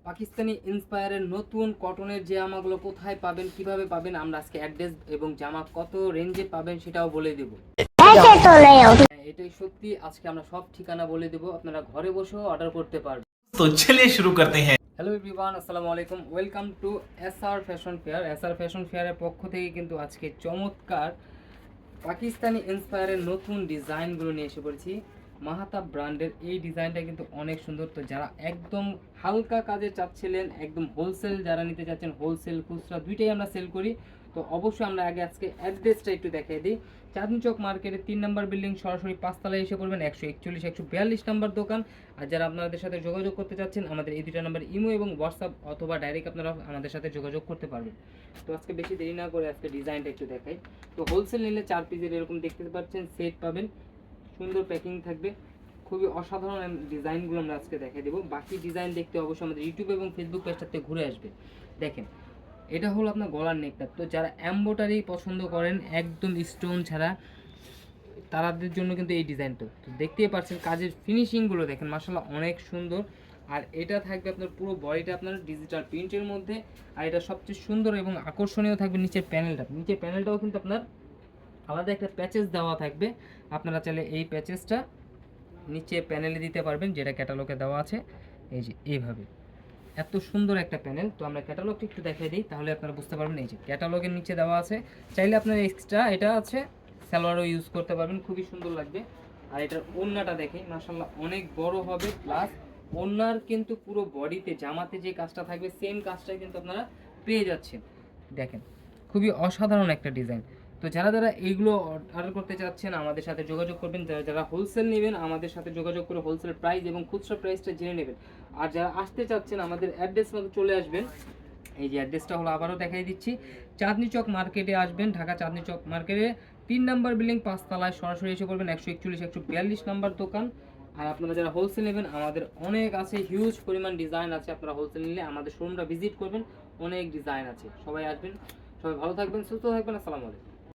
পাকিস্তানি ইন্সপায়ারের নতুন কটনের জামাগুলো কোথায় পাবেন, কিভাবে পাবেন, আমরা আজকে অ্যাড্রেস এবং জামা কত রেঞ্জে পাবেন সেটাও বলে দেব। এটাই সত্যি, আজকে আমরা সব ঠিকানা বলে দেব, আপনারা ঘরে বসেও অর্ডার করতে পারবেন। তো চলিয়ে শুরু করতে হ্যাঁ। হ্যালো এভরিওয়ান, আসসালামু আলাইকুম, welcome to SR fashion fair. SR fashion ফেয়ারের পক্ষ থেকে কিন্তু আজকে চমৎকার পাকিস্তানি ইন্সপায়ারের নতুন ডিজাইনগুলো নিয়ে এসে পড়েছি। মাহাতাব ব্র্যান্ডের এই ডিজাইনটা কিন্তু অনেক সুন্দর। তো যারা একদম হালকা কাজে চাচ্ছিলেন, একদম হোলসেল যারা নিতে চাচ্ছেন, হোলসেল খুচরা দুইটাই আমরা সেল করি। তো অবশ্যই আমরা আগে আজকে অ্যাড্রেসটা একটু দেখিয়ে দিই। চাঁদনি চক মার্কেটের 3 নম্বর বিল্ডিং, সরাসরি 5 তলায় এসে পড়বেন। 141 142 নম্বর দোকান। আর যারা আপনাদের সাথে যোগাযোগ করতে চাচ্ছেন, আমাদের এই দুটো নাম্বার ইমো এবং হোয়াটসঅ্যাপ অথবা ডাইরেক্ট আপনারা আমাদের সাথে যোগাযোগ করতে পারবেন। তো আজকে বেশি দেরি না করে আজকে ডিজাইনটা একটু দেখাই। তো হোলসেল নিলে 4 পিসের এরকম দেখতে পাচ্ছেন সেট পাবেন, সুন্দর প্যাকিং থাকবে, খুবই অসাধারণ ডিজাইনগুলো আমরা আজকে দেখাই দেবো। বাকি ডিজাইন দেখতে অবশ্যই আমাদের ইউটিউব এবং ফেসবুক পেজটাতে ঘুরে আসবে। দেখেন, এটা হলো আপনার গলার নেকটা। তো যারা এমব্রয়ডারি পছন্দ করেন একদম স্টোন ছাড়া, তাদের জন্য কিন্তু এই ডিজাইনটা। তো দেখতেই পাচ্ছেন কাজের ফিনিশিংগুলো দেখেন, মাশাআল্লাহ অনেক সুন্দর। আর এটা থাকবে আপনার পুরো বডিটা আপনার ডিজিটাল প্রিন্টের মধ্যে। আর এটা সবচেয়ে সুন্দর এবং আকর্ষণীয় থাকবে নিচের প্যানেলটা। নিচের প্যানেলটাও কিন্তু আপনার আলাদা একটা প্যাচেস দেওয়া থাকবে। আপনারা চাইলে এই প্যাচেসটা নিচে প্যানেলে দিতে পারবেন, যেটা ক্যাটালগে দেওয়া আছে। এই যে এইভাবে এত সুন্দর একটা প্যানেল। তো আমরা ক্যাটালগটা একটু দেখিয়ে দিই, তাহলে আপনারা বুঝতে পারবেন। এই যে ক্যাটালগের নিচে দেওয়া আছে, চাইলে আপনার এক্সট্রা এটা আছে সালোয়ারও ইউজ করতে পারবেন, খুবই সুন্দর লাগবে। আর এটার ওড়নাটা দেখে মাশাআল্লাহ অনেক বড় হবে, প্লাস ওড়নার কিন্তু পুরো বডিতে জামাতে যে কাজটা থাকবে সেম কাজটাই কিন্তু আপনারা পেয়ে যাচ্ছেন। দেখেন, খুবই অসাধারণ একটা ডিজাইন। তো যারা যারা এইগুলো অর্ডার করতে চাচ্ছেন আমাদের সাথে যোগাযোগ করবেন। যারা যারা হোলসেল নেবেন আমাদের সাথে যোগাযোগ করে হোলসেল প্রাইস এবং খুচরা প্রাইসটা জেনে নেবেন। আর যারা আসতে চাচ্ছেন আমাদের অ্যাড্রেস মতো চলে আসবেন। এই যে অ্যাড্রেসটা হলো, আবারও দেখাই দিচ্ছি, চাঁদনি চক মার্কেটে আসবেন, ঢাকা চাঁদনি চক মার্কেটে 3 নম্বর বিল্ডিং 5 তলায় সরাসরি এসে পড়বেন। 141 142 নম্বর দোকান। আর আপনারা যারা হোলসেল নেবেন আমাদের অনেক আছে, হিউজ পরিমাণ ডিজাইন আছে। আপনারা হোলসেল নিলে আমাদের শোরুমটা ভিজিট করবেন, অনেক ডিজাইন আছে। সবাই আসবেন, সবাই ভালো থাকবেন, সুস্থ থাকবেন। আসসালামু আলাইকুম।